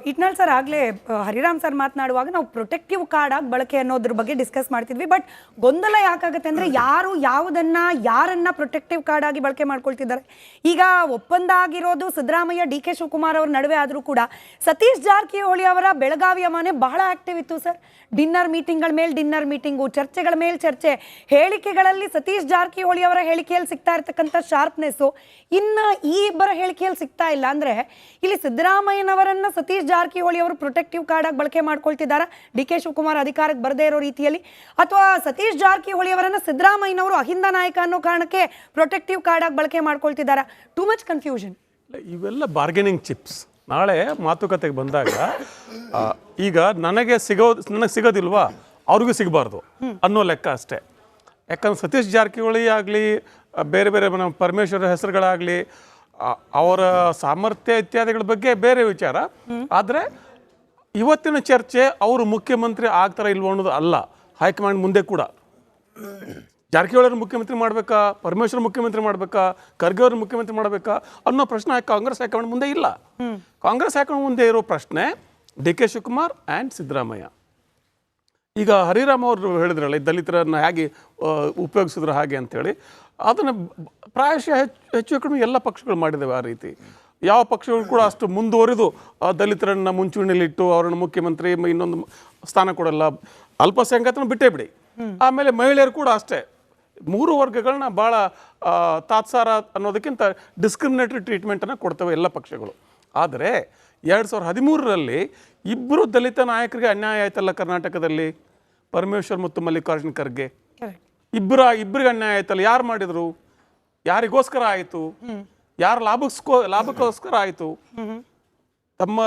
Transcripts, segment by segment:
Itnal sir ಆಗಲೇ Hariram sir ಮಾತನಾಡುವಾಗ ನಾವು ಪ್ರೊಟೆಕ್ಟಿವ್ ಕಾರ್ಡ್ ಆಗಿ ಬಳಕೆ ಅನ್ನೋದ್ರ ಬಗ್ಗೆ ಡಿಸ್ಕಸ್ ಮಾಡ್ತಿದ್ವಿ. ಬಟ್ ಗೊಂದಲ ಯಾಕಾಗುತ್ತೆ ಅಂದರೆ ಯಾರು ಯಾವುದನ್ನ ಯಾರನ್ನ ಪ್ರೊಟೆಕ್ಟಿವ್ ಕಾರ್ಡ್ ಆಗಿ ಬಳಕೆ ಮಾಡ್ಕೊಳ್ತಿದ್ದಾರೆ. ಈಗ ಒಪ್ಪಂದ ಆಗಿರೋದು ಸಿದ್ದರಾಮಯ್ಯ ಡಿ ಕೆ ಶಿವಕುಮಾರ್ ಅವರ ನಡುವೆ ಆದರೂ ಕೂಡ ಸತೀಶ್ ಜಾರಕಿಹೊಳಿ ಅವರ ಬೆಳಗಾವಿಯ ಮನೆ ಬಹಳ ಆಕ್ಟಿವ್ ಇತ್ತು ಸರ್. ಡಿನ್ನರ್ ಮೀಟಿಂಗ್ಗಳ ಮೇಲೆ ಡಿನ್ನರ್ ಮೀಟಿಂಗು, ಚರ್ಚೆಗಳ ಮೇಲೆ ಚರ್ಚೆ, ಹೇಳಿಕೆಗಳಲ್ಲಿ ಸತೀಶ್ ಜಾರಕಿಹೊಳಿ ಅವರ ಹೇಳಿಕೆಯಲ್ಲಿ ಸಿಗ್ತಾ ಇರ್ತಕ್ಕಂಥ ಶಾರ್ಪ್ನೆಸ್ಸು ಇನ್ನು ಈ ಇಬ್ಬರ ಹೇಳಿಕೆಯಲ್ಲಿ ಸಿಗ್ತಾ ಇಲ್ಲ. ಅಂದರೆ ಇಲ್ಲಿ ಸಿದ್ದರಾಮಯ್ಯನವರನ್ನ ಸತೀಶ್ ಜಾರಕಿಹೊಳಿ ಅವರು ಪ್ರೊಟೆಕ್ಟಿವ್ ಕಾರ್ಡ್ ಆಗಿ ಬಳಕೆ ಮಾಡ್ಕೊಳ್ತಿದ್ದಾರೆ ಡಿ ಕೆ ಶಿವಕುಮಾರ್ ಅಧಿಕಾರಕ್ಕೆ ಬರದೇ ಇರೋ ರೀತಿಯಲ್ಲಿ, ಅಥವಾ ಸತೀಶ್ ಜಾರಕಿಹೊಳಿ ಅವರನ್ನ ಸಿದ್ದರಾಮಯ್ಯನವರು ಅಹಿಂದ ನಾಯಕ ಅನ್ನೋ ಕಾರಣಕ್ಕೆ ಪ್ರೊಟೆಕ್ಟಿವ್ ಕಾರ್ಡ್ ಆಗಿ ಬಳಕೆ ಮಾಡ್ಕೊಳ್ತಿದ್ದಾರೆ. Too much confusion. ಇವೆಲ್ಲ ಬಾರ್ಗೇನಿಂಗ್ ಚಿಪ್ಸ್. ನಾಳೆ ಮಾತುಕತೆಗೆ ಬಂದಾಗ ಈಗ ನನಗೆ ಸಿಗೋದಿಲ್ವಾ ಅವ್ರಿಗೂ ಸಿಗಬಾರ್ದು ಅನ್ನೋ ಲೆಕ್ಕ ಅಷ್ಟೇ. ಯಾಕಂದ್ರೆ ಸತೀಶ್ ಜಾರಕಿಹೊಳಿ ಆಗಲಿ ಬೇರೆ ಬೇರೆ ನಮ್ಮ ಪರಮೇಶ್ವರ ಹೆಸರುಗಳಾಗಲಿ ಅವರ ಸಾಮರ್ಥ್ಯ ಇತ್ಯಾದಿಗಳ ಬಗ್ಗೆ ಬೇರೆ ವಿಚಾರ. ಆದರೆ ಇವತ್ತಿನ ಚರ್ಚೆ ಅವರು ಮುಖ್ಯಮಂತ್ರಿ ಆಗ್ತಾರ ಇಲ್ವೋ ಅನ್ನೋದು ಅಲ್ಲ. ಹೈಕಮಾಂಡ್ ಮುಂದೆ ಕೂಡ ಜಾರಕಿಹೊಳಿ ಮುಖ್ಯಮಂತ್ರಿ ಮಾಡಬೇಕಾ, ಪರಮೇಶ್ವರ್ ಮುಖ್ಯಮಂತ್ರಿ ಮಾಡಬೇಕಾ, ಖರ್ಗೆ ಅವ್ರನ್ನ ಮುಖ್ಯಮಂತ್ರಿ ಮಾಡಬೇಕಾ ಅನ್ನೋ ಪ್ರಶ್ನೆ ಕಾಂಗ್ರೆಸ್ ಹೈಕಮಾಂಡ್ ಮುಂದೆ ಇಲ್ಲ. ಕಾಂಗ್ರೆಸ್ ಹೈಕಮಾಂಡ್ ಮುಂದೆ ಇರೋ ಪ್ರಶ್ನೆ D K Shivakumar and Siddaramaiah. ಈಗ ಹರಿರಾಮ್ ಅವರು ಹೇಳಿದ್ರಲ್ಲ, ದಲಿತರನ್ನು ಹೇಗೆ ಉಪಯೋಗಿಸಿದ್ರು ಹಾಗೆ ಅಂಥೇಳಿ, ಅದನ್ನು ಪ್ರಾಯಶಃ ಹೆಚ್ಚು ಕಡಿಮೆ ಎಲ್ಲ ಪಕ್ಷಗಳು ಮಾಡಿದ್ದೇವೆ ಆ ರೀತಿ. ಯಾವ ಪಕ್ಷಗಳು ಕೂಡ ಅಷ್ಟು ಮುಂದುವರಿದು ದಲಿತರನ್ನು ಮುಂಚೂಣಿಯಲ್ಲಿಟ್ಟು ಅವರನ್ನು ಮುಖ್ಯಮಂತ್ರಿ ಇನ್ನೊಂದು ಸ್ಥಾನ ಕೊಡಲ್ಲ. ಅಲ್ಪಸಂಖ್ಯಾತನ ಬಿಟ್ಟೇ ಬಿಡಿ. ಆಮೇಲೆ ಮಹಿಳೆಯರು ಕೂಡ ಅಷ್ಟೇ. ಮೂರು ವರ್ಗಗಳನ್ನ ಭಾಳ ತಾತ್ಸಾರ ಅನ್ನೋದಕ್ಕಿಂತ ಡಿಸ್ಕ್ರಿಮಿನೇಟರಿ ಟ್ರೀಟ್ಮೆಂಟನ್ನು ಕೊಡ್ತವೆ ಎಲ್ಲ ಪಕ್ಷಗಳು. ಆದರೆ 2013ರಲ್ಲಿ ಇಬ್ಬರು ದಲಿತ ನಾಯಕರಿಗೆ ಅನ್ಯಾಯ ಆಯ್ತಲ್ಲ ಕರ್ನಾಟಕದಲ್ಲಿ, ಪರಮೇಶ್ವರ್ ಮತ್ತು ಮಲ್ಲಿಕಾರ್ಜುನ್ ಖರ್ಗೆ. ಇಬ್ಬರಿಗೆ ಅನ್ಯಾಯ ಆಯ್ತಲ್ಲ. ಯಾರು ಮಾಡಿದ್ರು? ಯಾರಿಗೋಸ್ಕರ ಆಯಿತು? ಯಾರ ಲಾಭಕ್ಕೋಸ್ಕರ ಆಯಿತು? ತಮ್ಮ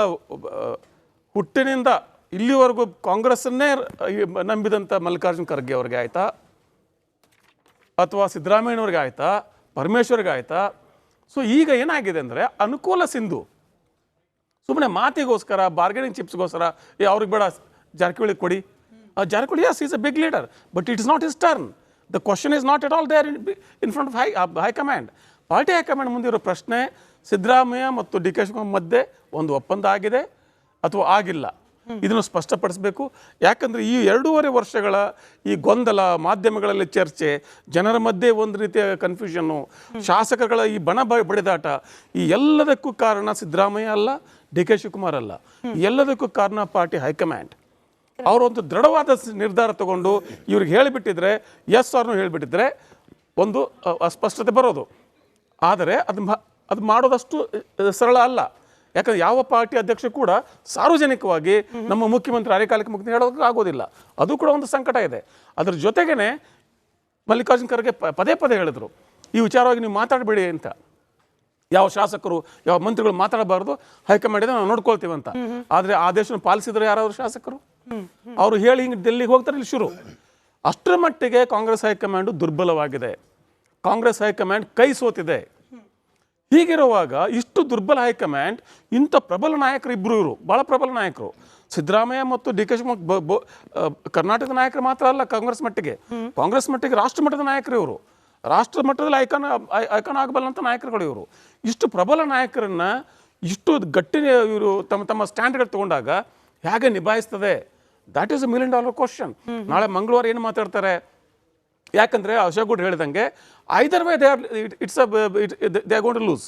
ಹುಟ್ಟಿನಿಂದ ಇಲ್ಲಿವರೆಗೂ ಕಾಂಗ್ರೆಸ್ಸನ್ನೇ ನಂಬಿದಂಥ ಮಲ್ಲಿಕಾರ್ಜುನ್ ಖರ್ಗೆ ಅವ್ರಿಗೆ ಆಯ್ತಾ, ಅಥವಾ ಸಿದ್ದರಾಮಯ್ಯನವ್ರಿಗೆ ಆಯ್ತಾ, ಪರಮೇಶ್ವರ್ಗೆ ಆಯ್ತಾ? ಸೊ ಈಗ ಏನಾಗಿದೆ ಅಂದರೆ ಅನುಕೂಲ ಸಿಂಧು ಸುಮ್ಮನೆ ಮಾತಿಗೋಸ್ಕರ, ಬಾರ್ಗೇನಿಂಗ್ ಚಿಪ್ಸ್ಗೋಸ್ಕರ ಅವ್ರಿಗೆ ಬೇಡ ಜಾರಕಿಹೊಳಿ ಕೊಡಿ. Jarkiholi yes is a big leader, but it is not his turn. The question is not at all there in front of high command. Party high command ಮುಂದಿರೋ ಪ್ರಶ್ನೆ ಸಿದ್ದರಾಮಯ್ಯ ಮತ್ತು ಡಿ ಕೆ ಶಿವಕುಮಾರ್ ಮಧ್ಯೆ ಒಂದು ಒಪ್ಪಂದ ಆಗಿದೆ ಅಥವಾ ಆಗಿಲ್ಲ, ಇದನ್ನು ಸ್ಪಷ್ಟಪಡಿಸಬೇಕು. ಯಾಕಂದರೆ ಈ 2.5 ವರ್ಷಗಳ ಈ ಗೊಂದಲ, ಮಾಧ್ಯಮಗಳಲ್ಲಿ ಚರ್ಚೆ, ಜನರ ಮಧ್ಯೆ ಒಂದು ರೀತಿಯ ಕನ್ಫ್ಯೂಷನ್ನು, ಶಾಸಕಗಳ ಈ ಬಡಿದಾಟ, ಈ ಎಲ್ಲದಕ್ಕೂ ಕಾರಣ ಸಿದ್ದರಾಮಯ್ಯ ಅಲ್ಲ, ಡಿ ಕೆ ಶಿವಕುಮಾರ್ ಅಲ್ಲ. ಎಲ್ಲದಕ್ಕೂ ಕಾರಣ ಪಾರ್ಟಿ ಹೈಕಮಾಂಡ್. ಅವರೊಂದು ದೃಢವಾದ ನಿರ್ಧಾರ ತಗೊಂಡು ಇವ್ರಿಗೆ ಹೇಳಿಬಿಟ್ಟಿದ್ರೆ, ಎಸ್ ಅವ್ರನ್ನೂ ಹೇಳಿಬಿಟ್ಟಿದ್ರೆ ಒಂದು ಸ್ಪಷ್ಟತೆ ಬರೋದು. ಆದರೆ ಅದು ಮಾಡೋದಷ್ಟು ಸರಳ ಅಲ್ಲ. ಯಾಕಂದ್ರೆ ಯಾವ ಪಾರ್ಟಿ ಅಧ್ಯಕ್ಷ ಕೂಡ ಸಾರ್ವಜನಿಕವಾಗಿ ನಮ್ಮ ಮುಖ್ಯಮಂತ್ರಿ ಅರೆಕಾಲಿಕ ಮುಖ್ಯಮಂತ್ರಿ ಹೇಳೋದಕ್ಕೆ ಆಗೋದಿಲ್ಲ. ಅದು ಕೂಡ ಒಂದು ಸಂಕಟ ಇದೆ. ಅದ್ರ ಜೊತೆಗೇನೆ ಮಲ್ಲಿಕಾರ್ಜುನ್ ಖರ್ಗೆ ಪದೇ ಪದೇ ಹೇಳಿದ್ರು, ಈ ವಿಚಾರವಾಗಿ ನೀವು ಮಾತಾಡಬೇಡಿ ಅಂತ. ಯಾವ ಶಾಸಕರು, ಯಾವ ಮಂತ್ರಿಗಳು ಮಾತಾಡಬಾರ್ದು, ಹೈಕಮಾಂಡ್ ನಾವು ನೋಡ್ಕೊಳ್ತೀವಿ ಅಂತ. ಆದರೆ ಆದೇಶವನ್ನು ಪಾಲಿಸಿದ್ರೆ ಯಾರಾದರೂ ಶಾಸಕರು ಅವರು ಹೇಳಿ ಹಿಂಗೆ ಡೆಲ್ಲಿಗೆ ಹೋಗ್ತಾರೆ, ಇಲ್ಲಿ ಶುರು. ಅಷ್ಟರ ಮಟ್ಟಿಗೆ ಕಾಂಗ್ರೆಸ್ ಹೈಕಮಾಂಡು ದುರ್ಬಲವಾಗಿದೆ. ಕಾಂಗ್ರೆಸ್ ಹೈಕಮಾಂಡ್ ಕೈ ಸೋತಿದೆ. ಹೀಗಿರುವಾಗ ಇಷ್ಟು ದುರ್ಬಲ ಹೈಕಮಾಂಡ್, ಇಂಥ ಪ್ರಬಲ ನಾಯಕರು ಇಬ್ಬರು, ಇವರು ಭಾಳ ಪ್ರಬಲ ನಾಯಕರು, ಸಿದ್ದರಾಮಯ್ಯ ಮತ್ತು ಡಿ ಕೆ ಶಿವಕುಮಾರ್ ಕರ್ನಾಟಕದ ನಾಯಕರು ಮಾತ್ರ ಅಲ್ಲ, ಕಾಂಗ್ರೆಸ್ ಮಟ್ಟಿಗೆ ರಾಷ್ಟ್ರ ಮಟ್ಟದ ನಾಯಕರು ಇವರು. ರಾಷ್ಟ್ರ ಮಟ್ಟದಲ್ಲಿ ಐಕಾನ್ ಆಗಬಲ್ಲಂಥ ನಾಯಕರುಗಳು ಇವರು. ಇಷ್ಟು ಪ್ರಬಲ ನಾಯಕರನ್ನ ಇಷ್ಟು ಗಟ್ಟಿ ಇವರು ತಮ್ಮ ಸ್ಟ್ಯಾಂಡ್ಗಳು ತಗೊಂಡಾಗ ಹೇಗೆ ನಿಭಾಯಿಸ್ತದೆ? That is $1 million question. ನಾಳೆ ಮಂಗಳವಾರ ಏನು ಮಾತಾಡ್ತಾರೆ? ಯಾಕಂದರೆ ಅಶೋಕ್ ಗೌಡ್ ಹೇಳಿದಂಗೆ either way they are going to lose.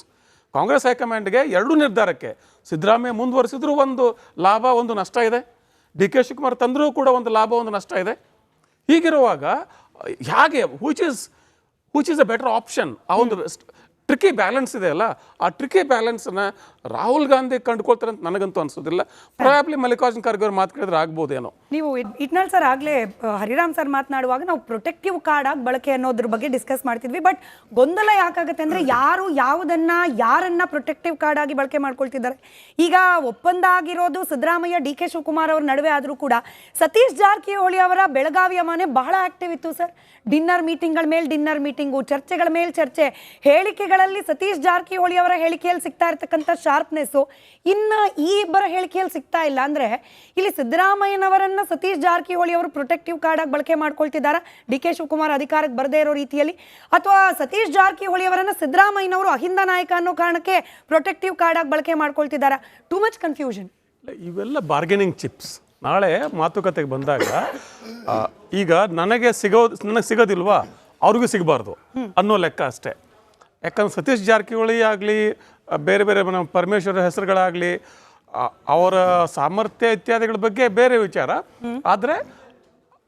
Congress ಹೈಕಮಾಂಡ್ಗೆ ಎರಡೂ ನಿರ್ಧಾರಕ್ಕೆ ಸಿದ್ದರಾಮಯ್ಯ ಮುಂದುವರಿಸಿದ್ರು ಒಂದು ಲಾಭ ಒಂದು ನಷ್ಟ ಇದೆ, ಡಿ ಕೆ ಶಿವಕುಮಾರ್ ತಂದರೂ ಕೂಡ ಒಂದು ಲಾಭ ಒಂದು ನಷ್ಟ ಇದೆ. ಹೀಗಿರುವಾಗ ಹೇಗೆ which is a better option? ಆ ಒಂದು ಟ್ರಿಕಿ ಬ್ಯಾಲೆನ್ಸ್ ಇದೆ ಅಲ್ಲ, ಆ ಟ್ರಿಕಿ ಬ್ಯಾಲೆನ್ಸನ್ನು ರಾಹುಲ್ ಗಾಂಧಿ ಕಂಡುಕೊಳ್ತಾರೆ ಅಂತ ನನಗಂತೂ ಅನಿಸೋದಿಲ್ಲ. ಪ್ರಾಬಬ್ಲಿ ಮಲ್ಲಿಕಾರ್ಜುನ್ ಖರ್ಗೆ ಅವ್ರು ಮಾತು ಕೇಳಿದ್ರೆ ಆಗ್ಬೋದೇನೋ. ನೀವು ಇಟ್ನಾಳ್ ಸರ್ ಆಗಲೇ ಹರಿರಾಮ್ ಸರ್ ಮಾತನಾಡುವಾಗ ನಾವು ಪ್ರೊಟೆಕ್ಟಿವ್ ಕಾರ್ಡ್ ಆಗಿ ಬಳಕೆ ಅನ್ನೋದ್ರ ಬಗ್ಗೆ ಡಿಸ್ಕಸ್ ಮಾಡ್ತಿದ್ವಿ. ಬಟ್ ಗೊಂದಲ ಯಾಕಾಗುತ್ತೆ ಅಂದರೆ ಯಾರು ಯಾರನ್ನ ಪ್ರೊಟೆಕ್ಟಿವ್ ಕಾರ್ಡ್ ಆಗಿ ಬಳಕೆ ಮಾಡ್ಕೊಳ್ತಿದ್ದಾರೆ. ಈಗ ಒಪ್ಪಂದ ಆಗಿರೋದು ಸಿದ್ದರಾಮಯ್ಯ ಡಿ ಕೆ ಶಿವಕುಮಾರ್ ಅವರ ನಡುವೆ ಆದರೂ ಕೂಡ ಸತೀಶ್ ಜಾರಕಿಹೊಳಿ ಅವರ ಬೆಳಗಾವಿಯ ಮನೆ ಬಹಳ ಆಕ್ಟಿವ್ ಇತ್ತು ಸರ್. ಡಿನ್ನರ್ ಮೀಟಿಂಗ್ಗಳ ಮೇಲೆ ಡಿನ್ನರ್ ಮೀಟಿಂಗು, ಚರ್ಚೆಗಳ ಮೇಲೆ ಚರ್ಚೆ, ಹೇಳಿಕೆಗಳಲ್ಲಿ ಸತೀಶ್ ಜಾರಕಿಹೊಳಿ ಅವರ ಹೇಳಿಕೆಯಲ್ಲಿ ಸಿಗ್ತಾ ಇರ್ತಕ್ಕಂಥ ಶಾರ್ಪ್ನೆಸ್ಸು ಇನ್ನು ಈ ಇಬ್ಬರ ಹೇಳಿಕೆಯಲ್ಲಿ ಸಿಗ್ತಾ ಇಲ್ಲ. ಅಂದರೆ ಇಲ್ಲಿ ಸಿದ್ದರಾಮಯ್ಯನವರನ್ನ ಸತೀಶ್ ಜಾರಕಿಹೊಳಿ ಅವರು ಪ್ರೊಟೆಕ್ಟಿವ್ ಕಾರ್ಡ್ ಆಗಿ ಬಳಕೆ ಮಾಡ್ಕೊಳ್ತಿದ್ದಾರೆ ಡಿ ಕೆ ಶಿವಕುಮಾರ್ ಅಧಿಕಾರಕ್ಕೆ ಬರದೇ ಇರೋ ರೀತಿಯಲ್ಲಿ, ಅಥವಾ ಸತೀಶ್ ಜಾರಕಿಹೊಳಿ ಅವರನ್ನ ಸಿದ್ದರಾಮಯ್ಯನವರು ಅಹಿಂದ ನಾಯಕ ಅನ್ನೋ ಕಾರಣಕ್ಕೆ ಪ್ರೊಟೆಕ್ಟಿವ್ ಕಾರ್ಡ್ ಆಗಿ ಬಳಕೆ ಮಾಡ್ಕೊಳ್ತಿದ್ದಾರೆ. Too much confusion. ಇವೆಲ್ಲ ಬಾರ್ಗೇನಿಂಗ್ ಚಿಪ್ಸ್. ನಾಳೆ ಮಾತುಕತೆಗೆ ಬಂದಾಗ ಈಗ ನನಗೆ ಸಿಗೋದಿಲ್ವಾ ಅವ್ರಿಗೂ ಸಿಗಬಾರ್ದು ಅನ್ನೋ ಲೆಕ್ಕ ಅಷ್ಟೇ. ಯಾಕಂದ್ರೆ ಸತೀಶ್ ಜಾರಕಿಹೊಳಿ ಆಗಲಿ, ಬೇರೆ ಬೇರೆ ನಮ್ಮ ಪರಮೇಶ್ವರ ಹೆಸರುಗಳಾಗಲಿ, ಅವರ ಸಾಮರ್ಥ್ಯ ಇತ್ಯಾದಿಗಳ ಬಗ್ಗೆ ಬೇರೆ ವಿಚಾರ. ಆದರೆ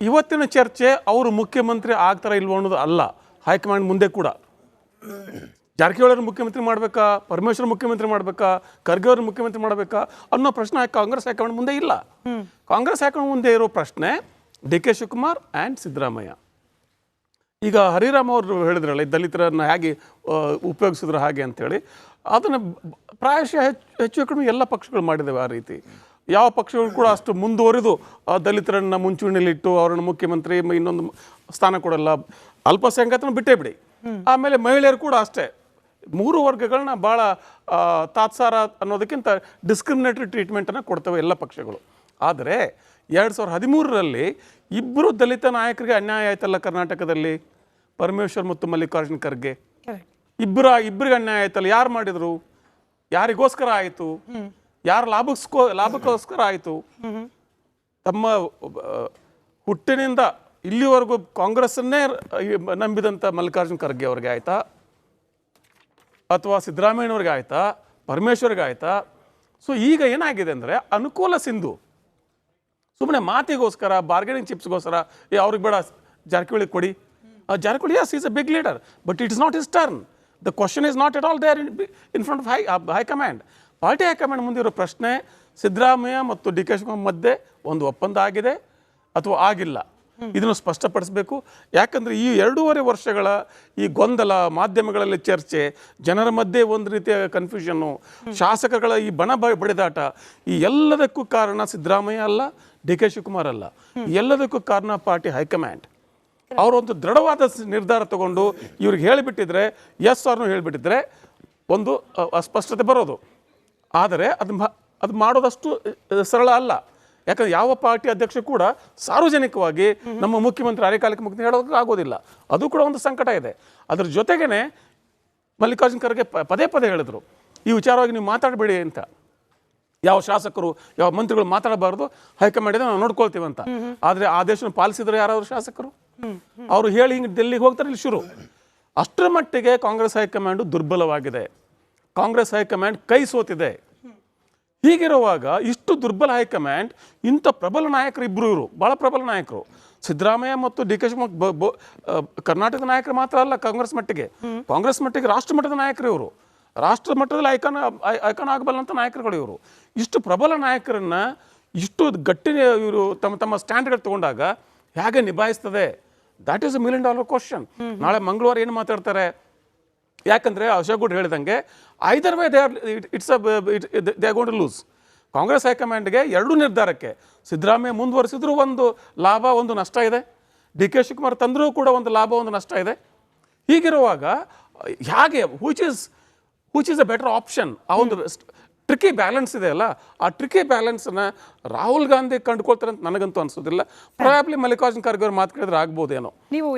ಇವತ್ತಿನ ಚರ್ಚೆ ಅವರು ಮುಖ್ಯಮಂತ್ರಿ ಆಗ್ತಾರ ಇಲ್ವೋ ಅನ್ನೋದು ಅಲ್ಲ. ಹೈಕಮಾಂಡ್ ಮುಂದೆ ಕೂಡ ಜಾರಕಿಹೊಳಿ ಮುಖ್ಯಮಂತ್ರಿ ಮಾಡಬೇಕಾ, ಪರಮೇಶ್ವರ್ ಮುಖ್ಯಮಂತ್ರಿ ಮಾಡಬೇಕಾ, ಖರ್ಗೆ ಅವ್ರ ಮುಖ್ಯಮಂತ್ರಿ ಮಾಡಬೇಕಾ ಅನ್ನೋ ಪ್ರಶ್ನೆ ಕಾಂಗ್ರೆಸ್ ಹೈಕಮಾಂಡ್ ಮುಂದೆ ಇಲ್ಲ. ಕಾಂಗ್ರೆಸ್ ಹೈಕಮಾಂಡ್ ಮುಂದೆ ಇರೋ ಪ್ರಶ್ನೆ ಡಿ.ಕೆ. ಶಿವಕುಮಾರ್ ಆ್ಯಂಡ್ ಸಿದ್ದರಾಮಯ್ಯ. ಈಗ ಹರಿರಾಮ್ ಅವರು ಹೇಳಿದ್ರಲ್ಲ, ದಲಿತರನ್ನ ಹೇಗೆ ಉಪಯೋಗಿಸಿದ್ರು ಹಾಗೆ ಅಂತೇಳಿ, ಅದನ್ನು ಪ್ರಾಯಶಃ ಹೆಚ್ಚು ಕಡಿಮೆ ಎಲ್ಲ ಪಕ್ಷಗಳು ಮಾಡಿದ್ದೇವೆ ಆ ರೀತಿ. ಯಾವ ಪಕ್ಷಗಳು ಕೂಡ ಅಷ್ಟು ಮುಂದುವರಿದು ದಲಿತರನ್ನ ಮುಂಚೂಣಿಲಿಟ್ಟು ಅವರನ್ನು ಮುಖ್ಯಮಂತ್ರಿ ಇನ್ನೊಂದು ಸ್ಥಾನ ಕೊಡಲ್ಲ. ಅಲ್ಪಸಂಖ್ಯಾತನ ಬಿಟ್ಟೇ ಬಿಡಿ. ಆಮೇಲೆ ಮಹಿಳೆಯರು ಕೂಡ ಅಷ್ಟೇ. 3 ವರ್ಗಗಳನ್ನ ಭಾಳ ತಾತ್ಸಾರ ಅನ್ನೋದಕ್ಕಿಂತ ಡಿಸ್ಕ್ರಿಮಿನೇಟರಿ ಟ್ರೀಟ್ಮೆಂಟನ್ನು ಕೊಡ್ತವೆ ಎಲ್ಲ ಪಕ್ಷಗಳು. ಆದರೆ 2013ರಲ್ಲಿ 2 ದಲಿತ ನಾಯಕರಿಗೆ ಅನ್ಯಾಯ ಆಯ್ತಲ್ಲ ಕರ್ನಾಟಕದಲ್ಲಿ, ಪರಮೇಶ್ವರ್ ಮತ್ತು ಮಲ್ಲಿಕಾರ್ಜುನ್ ಖರ್ಗೆ. ಇಬ್ಬರಿಗೆ ಅನ್ಯಾಯ ಆಯ್ತಲ್ಲ. ಯಾರು ಮಾಡಿದ್ರು? ಯಾರಿಗೋಸ್ಕರ ಆಯಿತು? ಯಾರ ಲಾಭಕ್ಕೋಸ್ಕರ ಆಯಿತು? ತಮ್ಮ ಹುಟ್ಟಿನಿಂದ ಇಲ್ಲಿವರೆಗೂ ಕಾಂಗ್ರೆಸ್ಸನ್ನೇ ನಂಬಿದಂಥ ಮಲ್ಲಿಕಾರ್ಜುನ್ ಖರ್ಗೆ ಅವ್ರಿಗೆ ಆಯ್ತಾ, ಅಥವಾ ಸಿದ್ದರಾಮಯ್ಯನವ್ರಿಗೆ ಆಯ್ತಾ, ಪರಮೇಶ್ವರ್ಗೆ ಆಯ್ತಾ? ಸೊ ಈಗ ಏನಾಗಿದೆ ಅಂದರೆ ಅನುಕೂಲ ಸಿಂಧು ಸುಮ್ಮನೆ ಮಾತಿಗೋಸ್ಕರ, ಬಾರ್ಗೇನಿಂಗ್ ಚಿಪ್ಸ್ಗೋಸ್ಕರ ಅವ್ರಿಗೆ ಬೇಡ ಜಾರಕಿಹೊಳಿ ಕೊಡಿ. Jarkiholi yes is a big leader, but it is not his turn. The question is not at all there in front of high command. Party high command ಮುಂದಿರೋ ಪ್ರಶ್ನೆ ಸಿದ್ದರಾಮಯ್ಯ ಮತ್ತು ಡಿ.ಕೆ. ಶಿವಕುಮಾರ್ ಮಧ್ಯೆ ಒಂದು ಒಪ್ಪಂದ ಆಗಿದೆ ಅಥವಾ ಆಗಿಲ್ಲ, ಇದನ್ನು ಸ್ಪಷ್ಟಪಡಿಸಬೇಕು. ಯಾಕಂದರೆ ಈ 2.5 ವರ್ಷಗಳ ಈ ಗೊಂದಲ, ಮಾಧ್ಯಮಗಳಲ್ಲಿ ಚರ್ಚೆ, ಜನರ ಮಧ್ಯೆ ಒಂದು ರೀತಿಯ ಕನ್ಫ್ಯೂಷನ್ನು, ಶಾಸಕಗಳ ಈ ಬಡಿದಾಟ, ಈ ಎಲ್ಲದಕ್ಕೂ ಕಾರಣ ಸಿದ್ದರಾಮಯ್ಯ ಅಲ್ಲ, ಡಿ.ಕೆ. ಶಿವಕುಮಾರ್ ಅಲ್ಲ. ಎಲ್ಲದಕ್ಕೂ ಕಾರಣ ಪಾರ್ಟಿ ಹೈಕಮಾಂಡ್. ಅವರೊಂದು ದೃಢವಾದ ನಿರ್ಧಾರ ತಗೊಂಡು ಇವ್ರಿಗೆ ಹೇಳಿಬಿಟ್ಟಿದ್ರೆ, ಎಸ್ ಅವ್ರನ್ನೂ ಹೇಳಿಬಿಟ್ಟಿದ್ರೆ ಒಂದು ಸ್ಪಷ್ಟತೆ ಬರೋದು. ಆದರೆ ಅದು ಮಾಡೋದಷ್ಟು ಸರಳ ಅಲ್ಲ. ಯಾಕಂದ್ರೆ ಯಾವ ಪಾರ್ಟಿ ಅಧ್ಯಕ್ಷ ಕೂಡ ಸಾರ್ವಜನಿಕವಾಗಿ ನಮ್ಮ ಮುಖ್ಯಮಂತ್ರಿ ಅರೆಕಾಲಿಕ ಮುಖ್ಯಮಂತ್ರಿ ಹೇಳೋದಕ್ಕೆ ಆಗೋದಿಲ್ಲ. ಅದು ಕೂಡ ಒಂದು ಸಂಕಟ ಇದೆ. ಅದ್ರ ಜೊತೆಗೇನೆ ಮಲ್ಲಿಕಾರ್ಜುನ್ ಖರ್ಗೆ ಪದೇ ಪದೇ ಹೇಳಿದ್ರು, ಈ ವಿಚಾರವಾಗಿ ನೀವು ಮಾತಾಡಬೇಡಿ ಅಂತ. ಯಾವ ಶಾಸಕರು, ಯಾವ ಮಂತ್ರಿಗಳು ಮಾತಾಡಬಾರ್ದು, ಹೈಕಮಾಂಡ್ ನಾವು ನೋಡ್ಕೊಳ್ತೀವಿ ಅಂತ. ಆದರೆ ಆದೇಶ ಪಾಲಿಸಿದ್ರು ಯಾರಾದ್ರು ಶಾಸಕರು? ಅವರು ಹೇಳಿ ಹಿಂಗೆ ಡೆಲ್ಲಿಗೆ ಹೋಗ್ತಾರೆ, ಇಲ್ಲಿ ಶುರು. ಅಷ್ಟರ ಮಟ್ಟಿಗೆ ಕಾಂಗ್ರೆಸ್ ಹೈಕಮಾಂಡು ದುರ್ಬಲವಾಗಿದೆ. ಕಾಂಗ್ರೆಸ್ ಹೈಕಮಾಂಡ್ ಕೈ ಸೋತಿದೆ. ಹೀಗಿರುವಾಗ ಇಷ್ಟು ದುರ್ಬಲ ಹೈಕಮಾಂಡ್, ಇಂಥ ಪ್ರಬಲ ನಾಯಕರು ಇಬ್ಬರು, ಇವರು ಭಾಳ ಪ್ರಬಲ ನಾಯಕರು, ಸಿದ್ದರಾಮಯ್ಯ ಮತ್ತು ಡಿ.ಕೆ. ಶಿವಕುಮಾರ್ ಕರ್ನಾಟಕದ ನಾಯಕರು ಮಾತ್ರ ಅಲ್ಲ, ಕಾಂಗ್ರೆಸ್ ಮಟ್ಟಿಗೆ ರಾಷ್ಟ್ರ ಮಟ್ಟದ ನಾಯಕರು ಇವರು. ರಾಷ್ಟ್ರ ಮಟ್ಟದಲ್ಲಿ ಐಕಾನ್ ಆಗಬಲ್ಲಂಥ ನಾಯಕರುಗಳು ಇವರು. ಇಷ್ಟು ಪ್ರಬಲ ನಾಯಕರನ್ನ ಇಷ್ಟು ಗಟ್ಟಿ ಇವರು ತಮ್ಮ ಸ್ಟ್ಯಾಂಡ್ಗಳು ತಗೊಂಡಾಗ ಹೇಗೆ ನಿಭಾಯಿಸ್ತದೆ? That is $1 million question. ನಾಳೆ ಮಂಗಳವಾರ ಏನು ಮಾತಾಡ್ತಾರೆ? ಯಾಕಂದರೆ ಅಶೋಕ್ ಗೌಡ್ ಹೇಳಿದಂಗೆ either way they are going to lose. Congress ಹೈಕಮಾಂಡ್ಗೆ 2 ನಿರ್ಧಾರಕ್ಕೆ ಸಿದ್ದರಾಮಯ್ಯ ಮುಂದುವರಿಸಿದ್ರು ಒಂದು ಲಾಭ, ಒಂದು ನಷ್ಟ ಇದೆ. ಡಿ.ಕೆ. ಶಿವಕುಮಾರ್ ತಂದರೂ ಕೂಡ ಒಂದು ಲಾಭ, ಒಂದು ನಷ್ಟ ಇದೆ. ಹೀಗಿರುವಾಗ ಹೇಗೆ which is a better option? ಆ ಒಂದು ಟ್ರಿಕಿ ಬ್ಯಾಲೆನ್ಸ್ ಇದೆ ಅಲ್ಲ, ಆ ಟ್ರಿಕಿ ಬ್ಯಾಲೆನ್ಸನ್ನು ರಾಹುಲ್ ಗಾಂಧಿ ಕಂಡುಕೊಳ್ತಾರೆ ಅಂತ ನನಗಂತೂ ಅನಿಸೋದಿಲ್ಲ. ಪ್ರಾಬಬ್ಲಿ ಮಲ್ಲಿಕಾರ್ಜುನ್ ಖರ್ಗೆ ಅವ್ರು ಮಾತು ಕೇಳಿದ್ರೆ ಆಗ್ಬೋದೇನೋ. ನೀವು